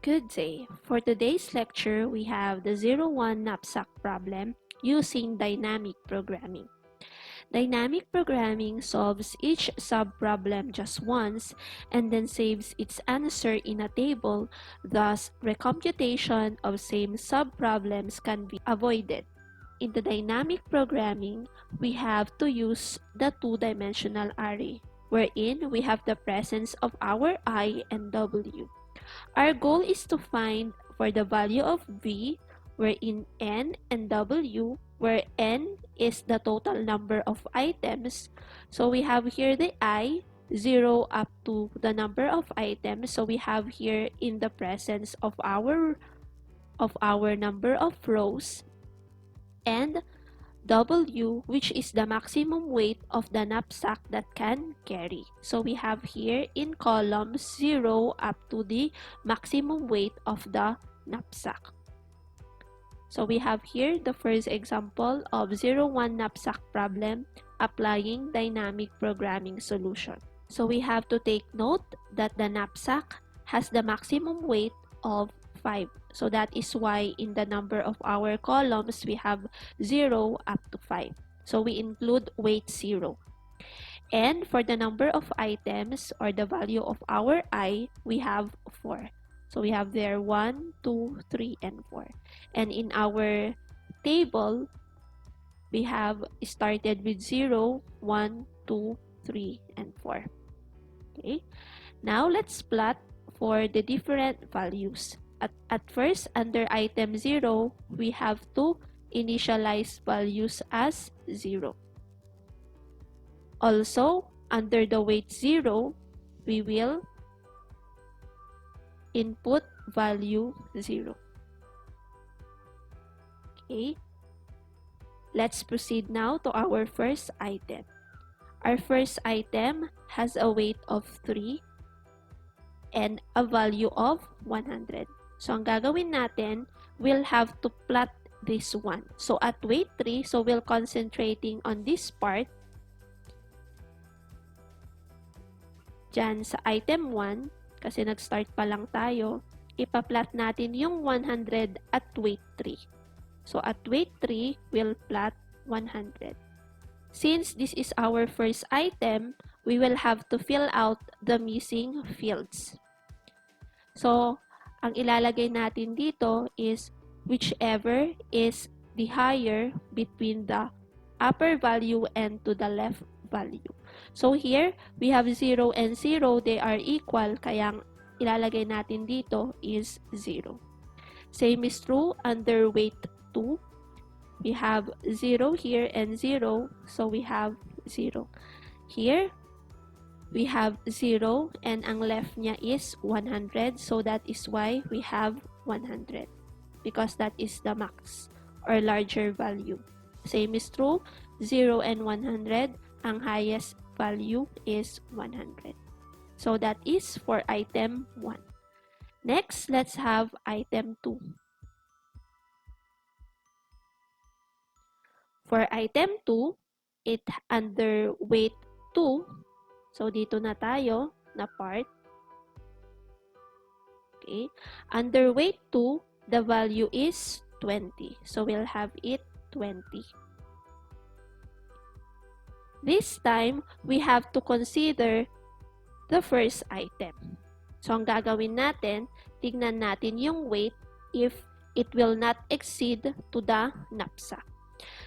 Good day. For today's lecture, we have the 01 knapsack problem using dynamic programming. Dynamic programming solves each sub-problem just once and then saves its answer in a table, thus recomputation of same sub-problems can be avoided. In the dynamic programming, we have to use the two-dimensional array, wherein we have the presence of our I and W. Our goal is to find for the value of V, wherein N and W, where N is the total number of items. So we have here the I, 0 up to the number of items. So we have here in the presence of our number of rows, and W, which is the maximum weight of the knapsack that can carry. So we have here in columns 0 up to the maximum weight of the knapsack. So we have here the first example of 01 knapsack problem applying dynamic programming solution. So we have to take note that the knapsack has the maximum weight of 5. So that is why in the number of our columns, we have 0 up to 5. So we include weight 0. And for the number of items or the value of our I, we have 4. So we have there 1, 2, 3, and 4. And in our table, we have started with 0, 1, 2, 3, and 4. Okay. Now let's plot for the different values. At first, under item 0, we have to initialize values as 0. Also, under the weight 0, we will input value 0. Okay. Let's proceed now to our first item. Our first item has a weight of 3 and a value of 100. So, ang gagawin natin, we'll have to plot this one. So, at weight 3, so we'll concentrating on this part. Diyan sa item 1, kasi nag-start pa lang tayo, ipa-plot natin yung 100 at weight 3. So, at weight 3, we'll plot 100. Since this is our first item, we will have to fill out the missing fields. So, ang ilalagay natin dito is whichever is the higher between the upper value and to the left value. So here, we have 0 and 0, they are equal, kaya ang ilalagay natin dito is 0. Same is true under weight 2. We have 0 here and 0, so we have 0. Here, we have 0 and ang left niya is 100, so that is why we have 100 because that is the max or larger value. Same is true, 0 and 100, ang highest value is 100. So that is for item 1. Next, let's have item 2. For item 2, it under weight 2, so, dito na tayo na part. Okay. Under weight 2, the value is 20. So, we'll have it 20. This time, we have to consider the first item. So, ang gagawin natin, tignan natin yung weight if it will not exceed to the knapsack.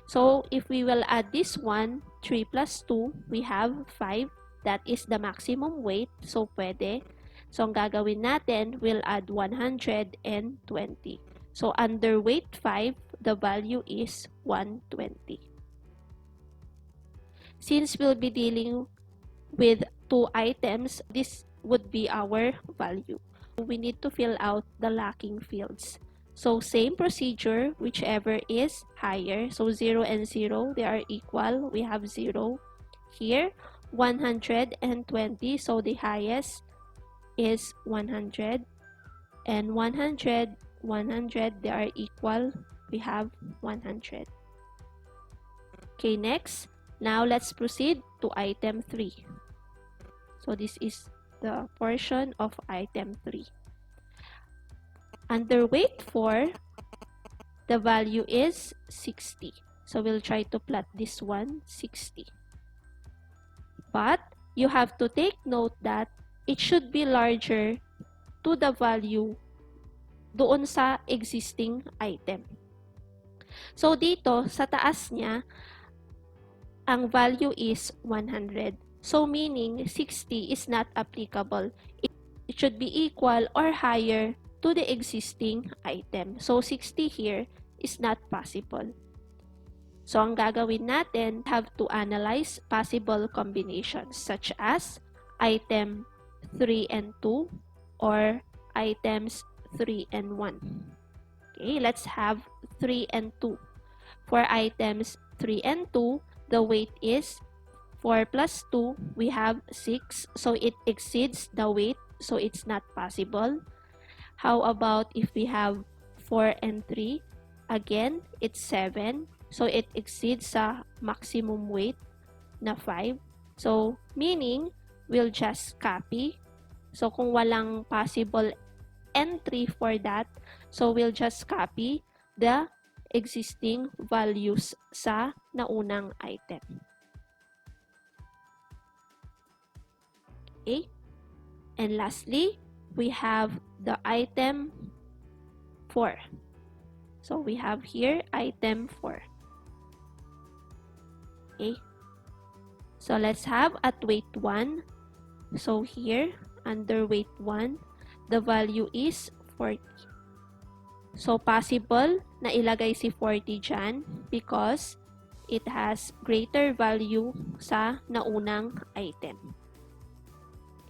So, if we will add this one, 3 plus 2, we have 5. That is the maximum weight, so pwede. So, ang gagawin natin, we'll add 120. So, under weight 5, the value is 120. Since we'll be dealing with 2 items, this would be our value. We need to fill out the lacking fields. So, same procedure, whichever is higher. So, 0 and 0, they are equal. We have 0 here. 120, so the highest is 100, and 100, they are equal, we have 100. Okay, next, now let's proceed to item 3. So this is the portion of item 3. Underweight 4, the value is 60. So we'll try to plot this one, 60. But you have to take note that it should be larger to the value doon sa existing item. So dito, sa taas niya, ang value is 100. So meaning 60 is not applicable. It should be equal or higher to the existing item. So 60 here is not possible. So ang gagawin natin, have to analyze possible combinations such as item 3 and 2 or items 3 and 1. Okay, let's have 3 and 2. For items 3 and 2, the weight is 4 plus 2, we have 6. So it exceeds the weight, so it's not possible. How about if we have 4 and 3? Again, it's 7. So it exceeds sa maximum weight na 5. So meaning, we'll just copy. So kung walang possible entry for that, so we'll just copy the existing values sa naunang item. Okay? And lastly, we have the item 4. So we have here item 4. Okay? So let's have at weight 1. So here, under weight 1, the value is 40. So possible na ilagay si 40 dyan because it has greater value sa naunang item.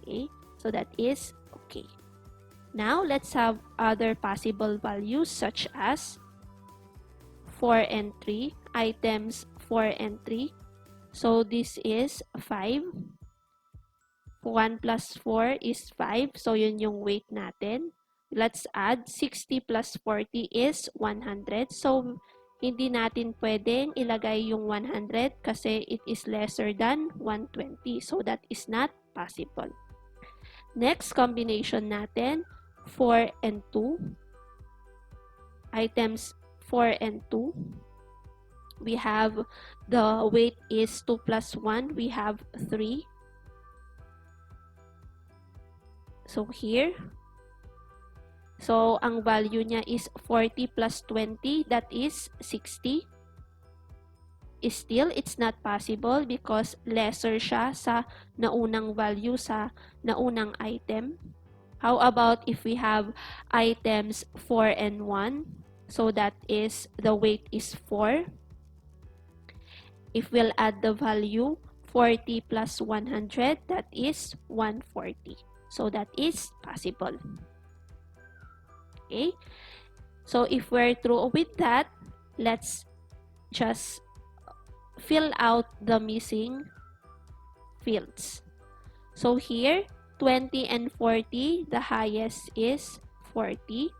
Okay? So that is okay. Now, let's have other possible values such as 4 and 3. Items 4 and 3. So this is 5. 1 plus 4 is 5. So yun yung weight natin. Let's add 60 plus 40 is 100. So hindi natin pwedeng ilagay yung 100 kasi it is lesser than 120. So that is not possible. Next combination natin, 4 and 2. Items 4 and 2. We have the weight is 2 plus 1. We have 3. So here, so ang value niya is 40 plus 20. That is 60. Still, it's not possible because lesser siya sa naunang value sa naunang item. How about if we have items 4 and 1? So that is, the weight is 4. If we'll add the value, 40 plus 100, that is 140. So that is possible. Okay? So if we're through with that, let's just fill out the missing fields. So here, 20 and 40, the highest is 40.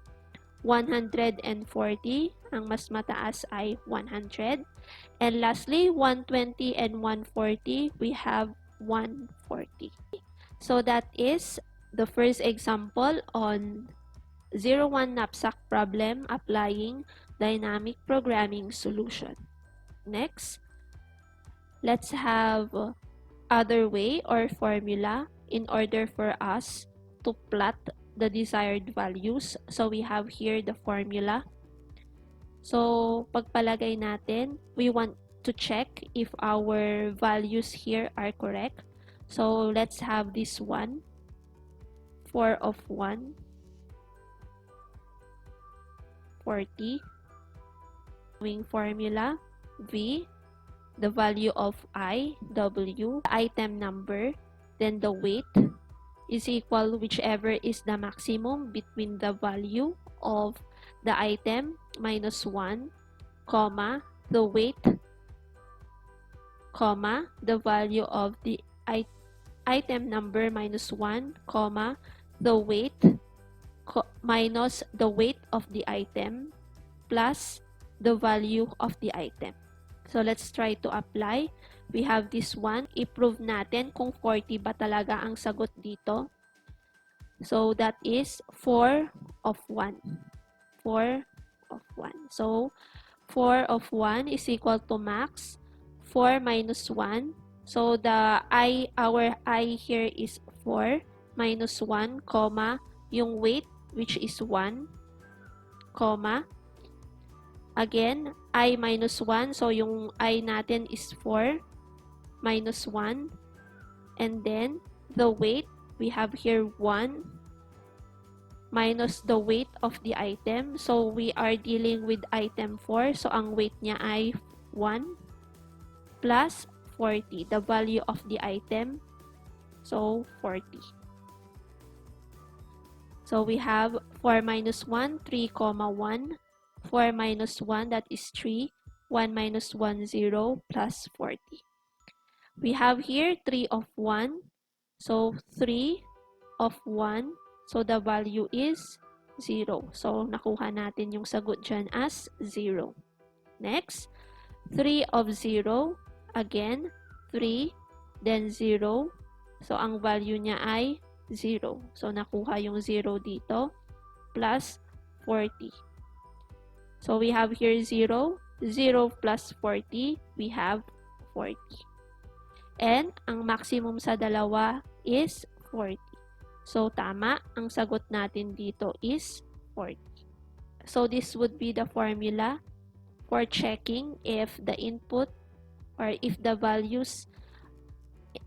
140, ang mas mataas ay 100. And lastly, 120 and 140, we have 140. So that is the first example on 01 knapsack problem applying dynamic programming solution. Next, let's have other way or formula in order for us to plot the desired values. So we have here the formula. So pagpalagay natin, we want to check if our values here are correct. So let's have this one, 4 of 1, 40. Doing formula, V, the value of I, W, the item number, then the weight is equal whichever is the maximum between the value of the item minus 1, comma, the weight, comma, the value of the item number minus 1, comma, the weight, minus the weight of the item, plus the value of the item. So let's try to apply. We have this one. I-prove natin kung 40 ba talaga ang sagot dito. So that is 4 of 1. 4 of 1. So, 4 of 1 is equal to max 4 minus 1. So, our I here is 4 minus 1, comma, yung weight which is 1, comma, again, I minus 1. So, yung I natin is 4 minus 1. And then, the weight, we have here 1 minus the weight of the item. So, we are dealing with item 4. So, ang weight niya ay 1 plus 40, the value of the item. So, 40. So, we have 4 minus 1, 3, 1. 4 minus 1, that is 3. 1 minus 1, 0, plus 40. We have here 3 of 1. So, 3 of 1. So, the value is 0. So, nakuha natin yung sagot dyan as 0. Next, 3 of 0. Again, 3, then 0. So, ang value niya ay 0. So, nakuha yung 0 dito, plus 40. So, we have here 0. 0 plus 40, we have 40. And, ang maximum sa dalawa is 40. So, tama. Ang sagot natin dito is 40. So, this would be the formula for checking if the input or if the values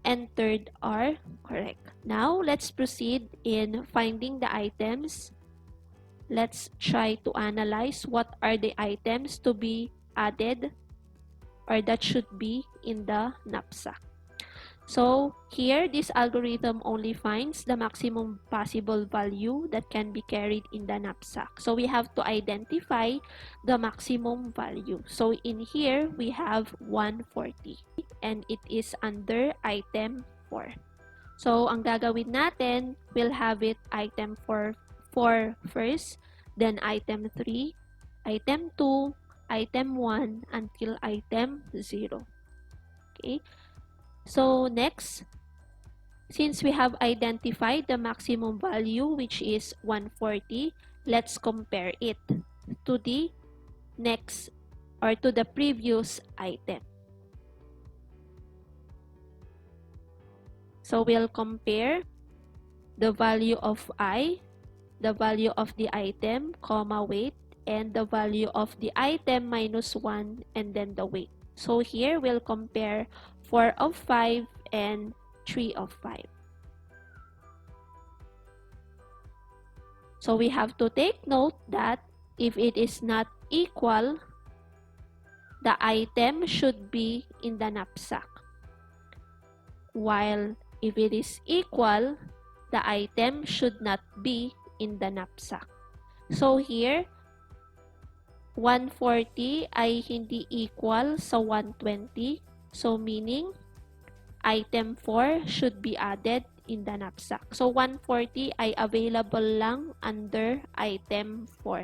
entered are correct. Now, let's proceed in finding the items. Let's try to analyze what are the items to be added or that should be in the knapsack. So, here, this algorithm only finds the maximum possible value that can be carried in the knapsack. So, we have to identify the maximum value. So, in here, we have 140 and it is under item 4. So, ang gagawin natin, we'll have it item 4 first, then item 3, item 2, item 1, until item 0. Okay? So, next, since we have identified the maximum value, which is 140, let's compare it to the next or to the previous item. So, we'll compare the value of I, the value of the item, comma, weight, and the value of the item minus 1, and then the weight. So, here, we'll compare 4 of 5 and 3 of 5. So, we have to take note that if it is not equal, the item should be in the knapsack. While if it is equal, the item should not be in the knapsack. So, here, 140 ay hindi equal sa 120. So, meaning, item 4 should be added in the knapsack. So, 140 ay available lang under item 4.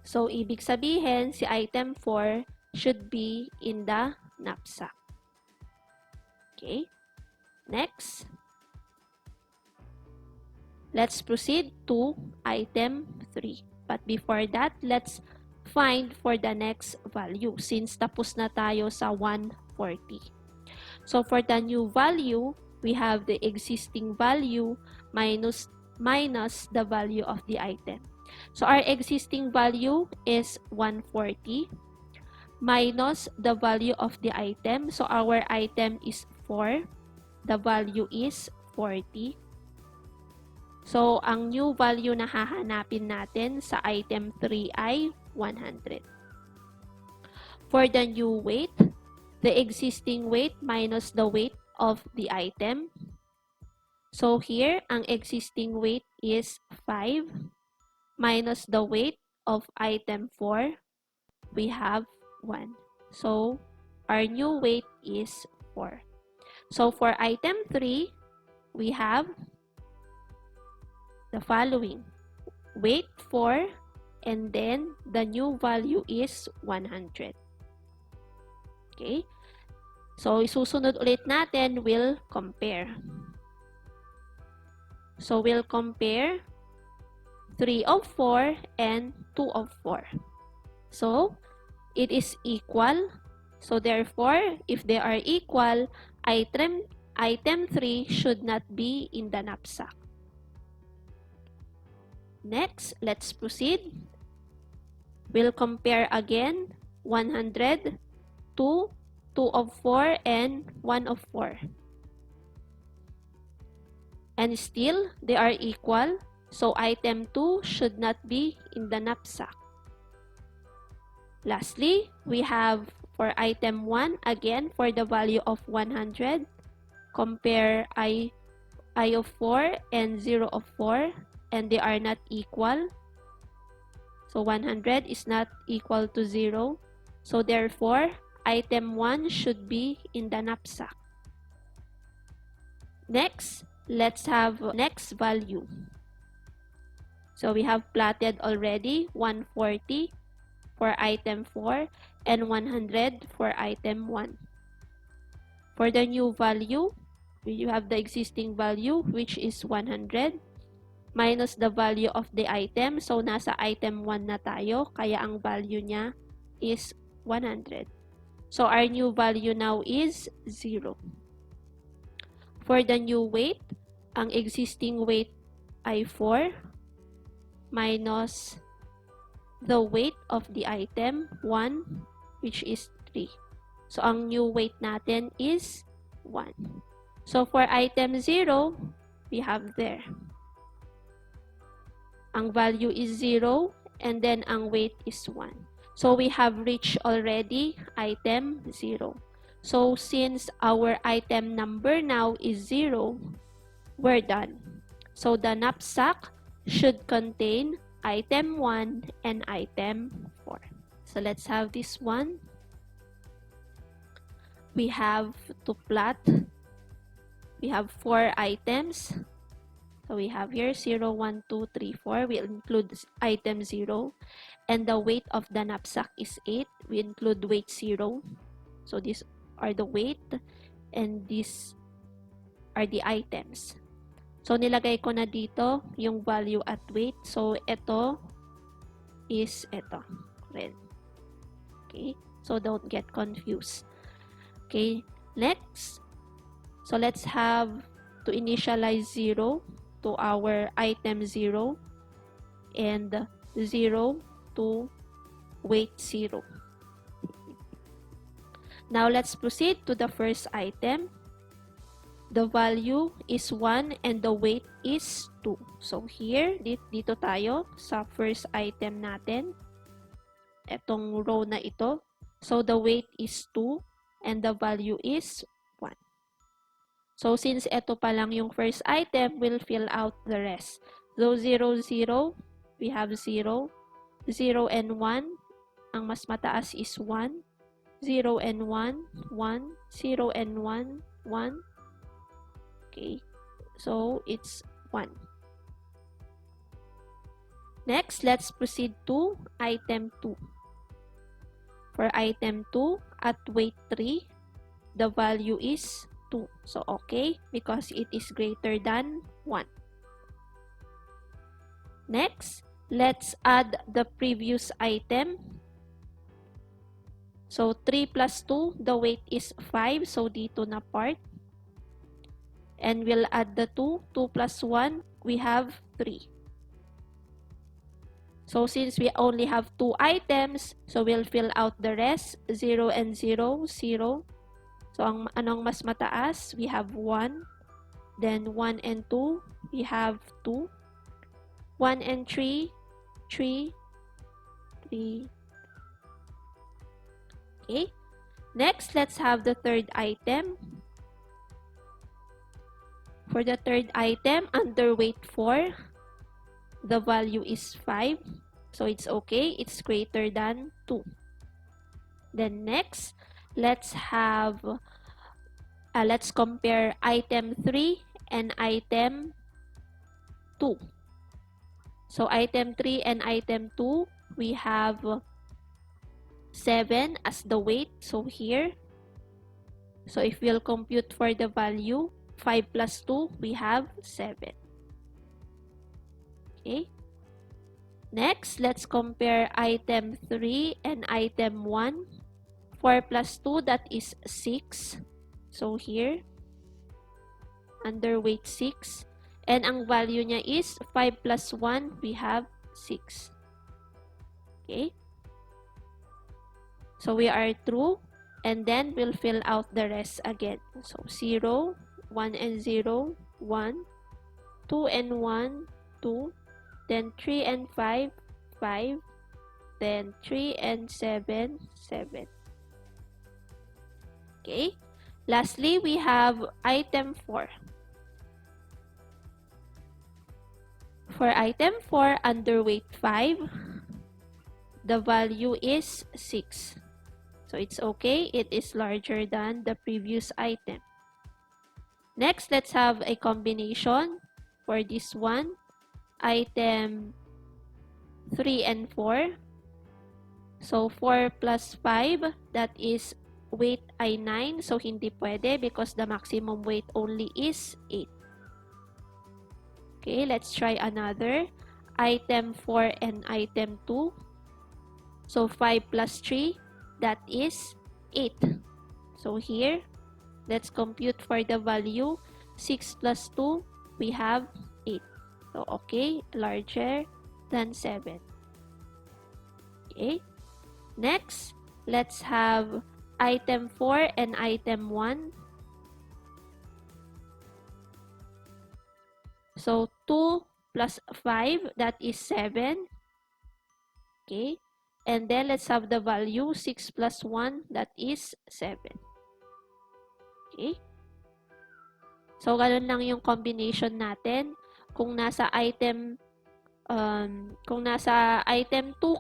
So, ibig sabihin, si item 4 should be in the knapsack. Okay. Next. Let's proceed to item 3. But before that, let's find for the next value since tapos na tayo sa 140. So, for the new value, we have the existing value minus the value of the item. So, our existing value is 140 minus the value of the item. So, our item is 4. The value is 40. So, ang new value na hahanapin natin sa item 3 ay 100. For the new weight, the existing weight minus the weight of the item. So, here, ang existing weight is 5 minus the weight of item 4. We have 1. So, our new weight is 4. So, for item 3, we have the following. Weight 4 and then the new value is 100. Okay? So, isusunod ulit natin, we'll compare. So, we'll compare 3 of 4, and 2 of 4. So, it is equal. So, therefore, if they are equal, item 3 should not be in the knapsack. Next, let's proceed. We'll compare again 100, 2, 2 of 4, and 1 of 4. And still, they are equal. So, item 2 should not be in the knapsack. Lastly, we have for item 1, again, for the value of 100, compare I of 4 and 0 of 4, and they are not equal. So, 100 is not equal to 0. So, therefore, item 1 should be in the knapsack. Next, let's have next value. So, we have plotted already 140 for item 4 and 100 for item 1. For the new value, you have the existing value, which is 100, minus the value of the item. So, nasa item 1 na tayo, kaya ang value niya is 100. So, our new value now is 0. For the new weight, ang existing weight ay 4 minus the weight of the item 1, which is 3. So, ang new weight natin is 1. So, for item 0, we have there. Ang value is 0, and then ang weight is 1. So, we have reached already item 0. So, since our item number now is 0, we're done. So, the knapsack should contain item 1 and item 4. So, let's have this one. We have to plot. We have 4 items. So, we have here 0, 1, 2, 3, 4. We include item 0. And the weight of the knapsack is 8. We include weight 0. So, these are the weight. And these are the items. So, nilagay ko na dito yung value at weight. So, ito is ito. Red. Okay? So, don't get confused. Okay? Next. So, let's have to initialize 0 to our item 0 and 0 to weight 0. Now, let's proceed to the first item. The value is 1 and the weight is 2. So, here, dito tayo sa first item natin. Itong row na ito. So, the weight is 2 and the value is 1. So, since ito pa lang yung first item, we'll fill out the rest. So, 0, 0, we have 0. 0 and 1, ang mas mataas is 1. 0 and 1, 1. 0 and 1, 1. Okay, so it's 1. Next, let's proceed to item 2. For item 2, at weight 3, the value is 2. So, okay, because it is greater than 1. Next, let's add the previous item. So, 3 plus 2, the weight is 5. So, dito na part. And we'll add the 2. 2 plus 1, we have 3. So, since we only have 2 items, so we'll fill out the rest. 0 and 0, 0. So, anong mas mataas? We have 1. Then, 1 and 2, we have 2. 1 and 3, 3, 3. Okay. Next, let's have the third item. For the third item, under weight 4, the value is 5. So, it's okay. It's greater than 2. Then next, let's compare item 3 and item 2. So, item 3 and item 2, we have 7 as the weight. So, here. So, if we'll compute for the value, 5 plus 2, we have 7. Okay. Next, let's compare item 3 and item 1. 4 plus 2, that is 6. So here, underweight 6. And ang value niya is 5 plus 1, we have 6. Okay? So we are true. And then we'll fill out the rest again. So 0, 1 and 0, 1. 2 and 1, 2. Then 3 and 5, 5. Then 3 and 7, 7. Okay. Lastly, we have item 4. For item 4, underweight 5, the value is 6. So it's okay. It is larger than the previous item. Next, let's have a combination for this one. Item 3 and 4. So 4 plus 5, that is weight ay 9. So hindi pwede because the maximum weight only is 8. Okay, let's try another. Item 4 and item 2. So 5 plus 3, that is 8. So here, let's compute for the value. 6 plus 2, we have 8. So okay, larger than 7. Okay. Next, let's have item 4 and item 1. So 2 plus 5, that is 7. Okay. And then let's have the value 6 plus 1, that is 7. Okay. So ganun lang yung combination natin. Kung nasa item 2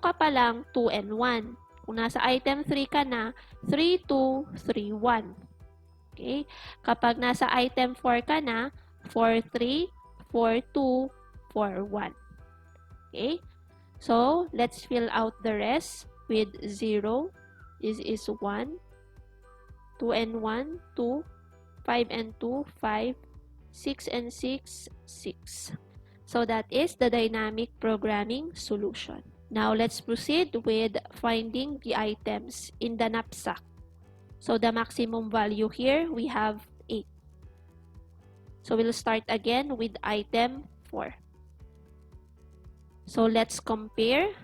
ka pa lang, 2 and 1. Kung nasa item 3 ka na, 3, 2, 3, 1. Okay? Kapag nasa item 4 ka na, 4, 3, 4, 2, 4, 1. Okay? So, let's fill out the rest with 0. This is 1. 2 and 1, 2. 5 and 2, 5. 6 and 6, 6. So, that is the dynamic programming solution. Now, let's proceed with finding the items in the knapsack. So, the maximum value here, we have 8. So, we'll start again with item 4. So, let's compare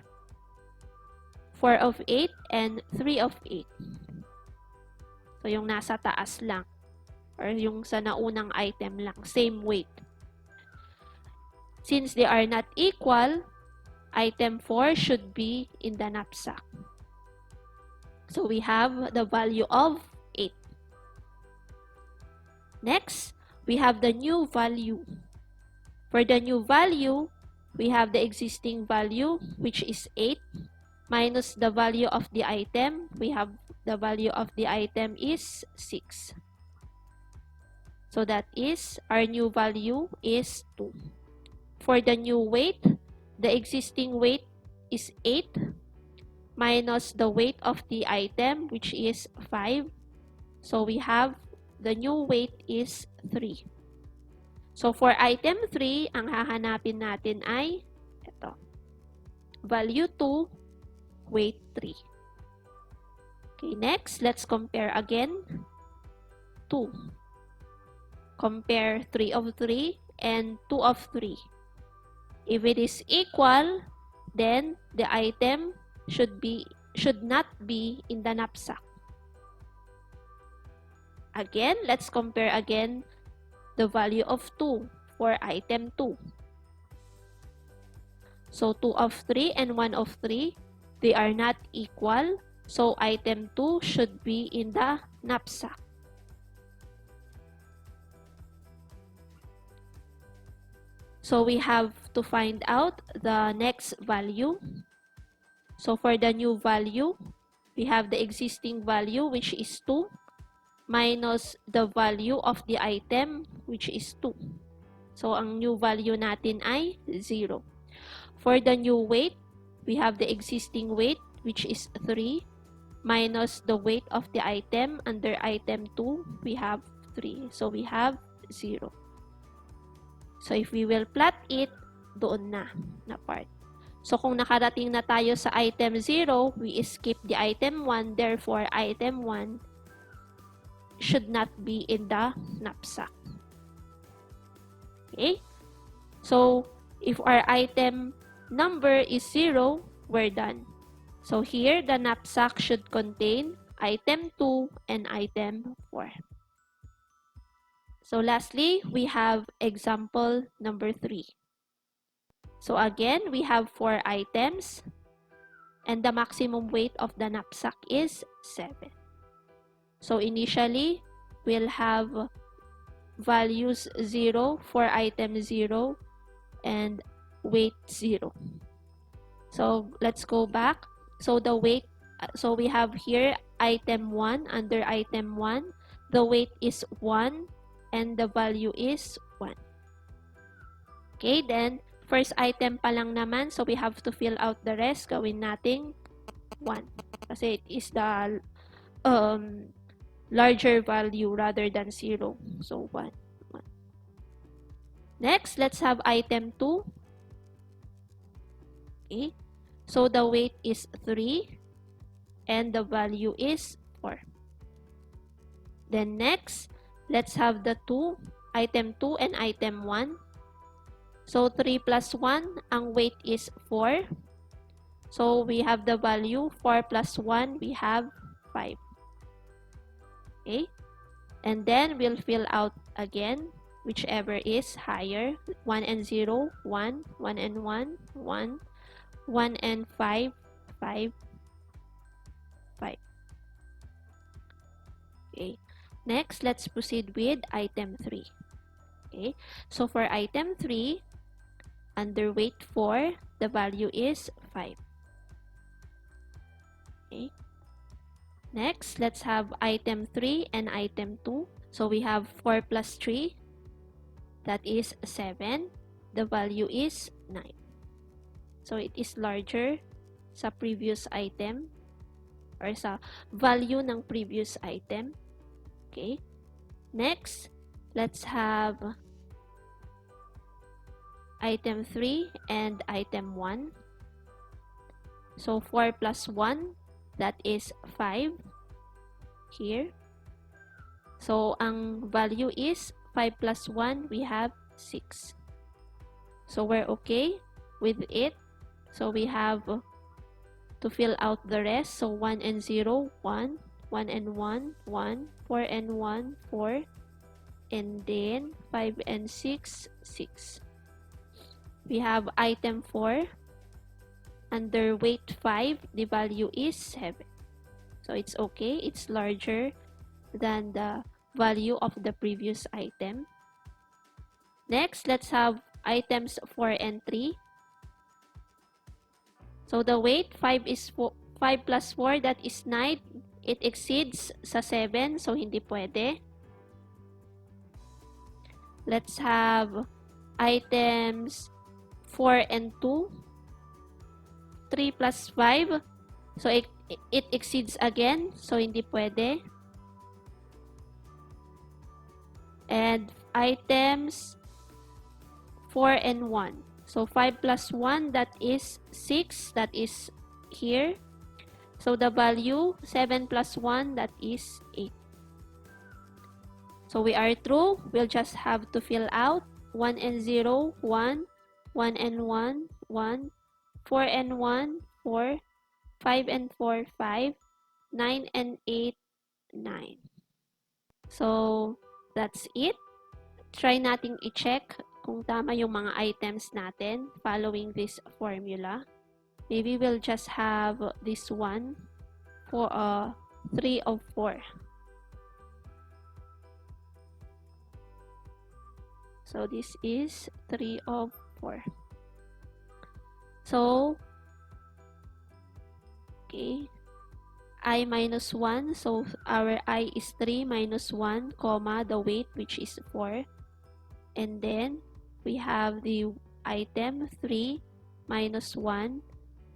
4 of 8 and 3 of 8. So, yung nasa taas lang. Or yung sa naunang item lang. Same weight. Since they are not equal, item 4 should be in the knapsack. So, we have the value of 8. Next, we have the new value. For the new value, we have the existing value, which is 8, minus the value of the item. We have the value of the item is 6. So that is, our new value is 2. For the new weight, the existing weight is 8, minus the weight of the item, which is 5. So we have the new weight is 3. So, for item 3, ang hahanapin natin ay ito. Value 2, weight 3. Okay, next, let's compare again. 2. Compare 3 of 3 and 2 of 3. If it is equal, then the item should not be in the knapsack. Again, let's compare again the value of 2 for item 2. So 2 of 3 and 1 of 3, they are not equal. So item 2 should be in the knapsack. So we have to find out the next value. So for the new value, we have the existing value, which is 2. Minus the value of the item, which is 2. So, ang new value natin ay 0. For the new weight, we have the existing weight, which is 3, minus the weight of the item. Under item 2, we have 3. So, we have 0. So, if we will plot it, doon na part. So, kung nakarating na tayo sa item 0, we skip the item 1. Therefore, item 1 should not be in the knapsack. Okay? So, if our item number is 0, we're done. So, here, the knapsack should contain item 2 and item 4. So, lastly, we have example number 3. So again, we have 4 items and the maximum weight of the knapsack is 7. So initially, we'll have values 0 for item 0 and weight 0. So let's go back. So the weight, so we have here item 1. Under item 1, the weight is 1 and the value is 1. Okay, then first item pa lang naman, so we have to fill out the rest. Gawin nating 1. Kasi it is the larger value rather than 0. So 1. Next, let's have item 2. Okay. So the weight is 3 and the value is 4. Then next, let's have the item 2 and item 1. So 3 plus 1, ang weight is 4. So we have the value 4 plus 1, we have 5. Okay? And then we'll fill out again whichever is higher. 1 and 0, 1, 1 and 1, 1, 1 and 5, 5, 5. Okay. Next, let's proceed with item 3. Okay? So for item 3, under weight 4, the value is 5. Okay. Next, let's have item 3 and item 2. So we have 4 plus 3, that is 7. The value is 9. So it is larger sa previous item or sa value ng previous item. Okay. Next, let's have item 3 and item 1. So 4 plus 1, that is 5 here. So ang value is 5 plus 1, we have 6. So we're okay with it. So we have to fill out the rest. So 1 and 0, 1, 1 and 1, 1, 4 and 1, 4, and then 5 and 6, 6. We have item 4. Under weight 5, the value is 7. So it's okay. It's larger than the value of the previous item. Next, let's have items 4 and 3. So the weight 5 is 5 plus 4, that is 9. It exceeds sa 7, so hindi pwede. Let's have items 4 and 2. 3 plus 5. So it exceeds again. So hindi pwede. And items 4 and 1. So 5 plus 1, that is 6. That is here. So the value 7 plus 1, that is 8. So we are through. We'll just have to fill out 1 and 0, 1, 1 and 1, 1, 4 and 1, 4, 5 and 4, 5, 9 and 8, 9. So that's it. Try nating i-check kung tama yung mga items natin following this formula. Maybe we'll just have this one for 3 of 4. So this is 3 of 4. So, okay, I minus 1. So our I is 3 minus 1, comma, the weight which is 4. And then we have the item 3 minus 1,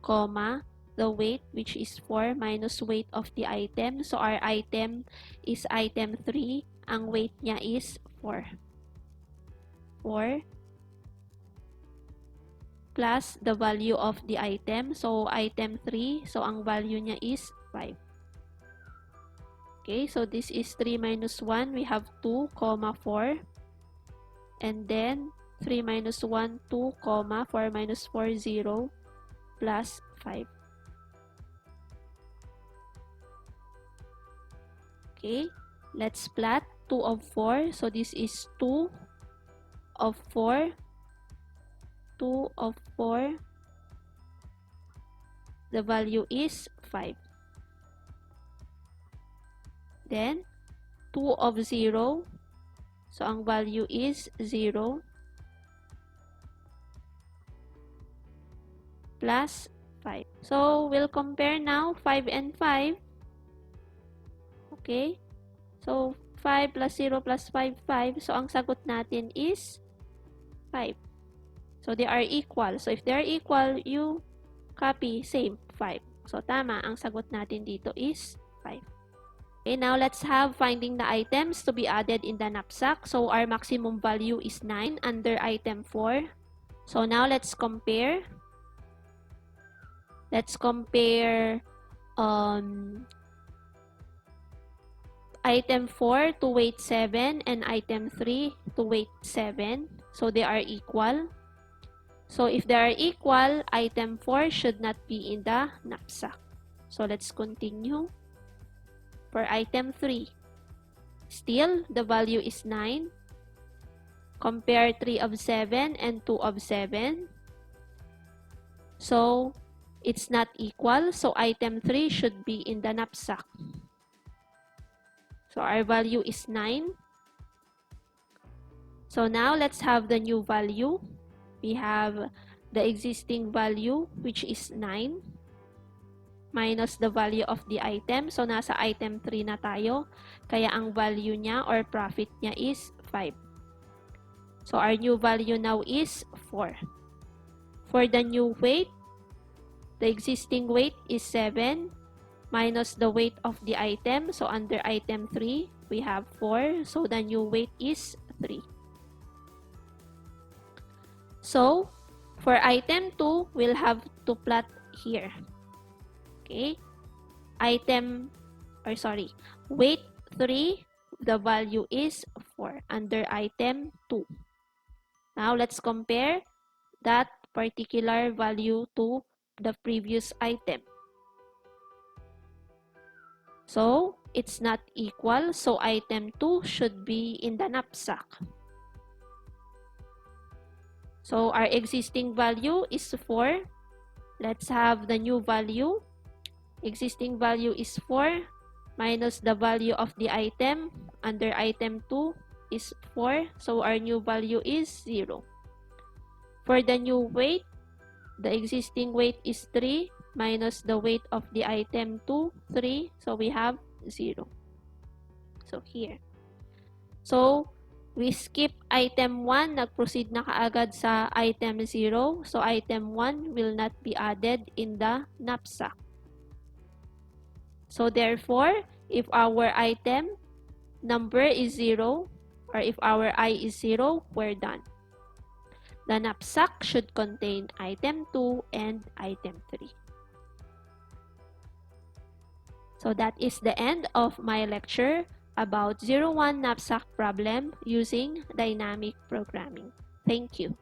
comma, the weight which is 4 minus weight of the item. So our item is item 3. Ang weight niya is 4. 4 plus the value of the item. So, item 3. So, ang value niya is 5. Okay, so this is 3 minus 1. We have 2, 4. And then, 3 minus 1, 2, 4 minus 4, 0, plus 5. Okay, let's plot 2 of 4. So, this is 2 of 4. 2 of 4. The value is 5. Then, 2 of 0. So, ang value is 0. Plus 5. So, we'll compare now 5 and 5. Okay. So, 5 plus 0 plus 5, 5. So, ang sagot natin is 5. So, they are equal. So, if they are equal, you copy same 5. So, tama. Ang sagot natin dito is 5. Okay, now let's have finding the items to be added in the knapsack. So, our maximum value is 9 under item 4. So, now let's compare. Let's compare item 4 to weight 7 and item 3 to weight 7. So, they are equal. So, if they are equal, item 4 should not be in the knapsack. So, let's continue. For item 3, still, the value is 9. Compare 3 of 7 and 2 of 7. So, it's not equal. So, item 3 should be in the knapsack. So, our value is 9. So, now, let's have the new value. We have the existing value, which is 9, minus the value of the item. So, nasa item 3 na tayo. Kaya, ang value niya or profit niya is 5. So, our new value now is 4. For the new weight, the existing weight is 7 minus the weight of the item. So, under item 3, we have 4. So, the new weight is 3. So, for item 2, we'll have to plot here. Okay? Weight 3, the value is 4 under item 2. Now, let's compare that particular value to the previous item. So, it's not equal. So, item 2 should be in the knapsack. So, our existing value is 4. Let's have the new value. Existing value is 4 minus the value of the item. Under item 2 is 4. So, our new value is 0. For the new weight, the existing weight is 3 minus the weight of the item 2, 3. So, we have 0. So, here. So, we skip item 1, nag-proceed na kaagad sa item 0. So, item 1 will not be added in the knapsack. So, therefore, if our item number is 0, or if our I is 0, we're done. The knapsack should contain item 2 and item 3. So, that is the end of my lecture about 01 knapsack problem using dynamic programming. Thank you.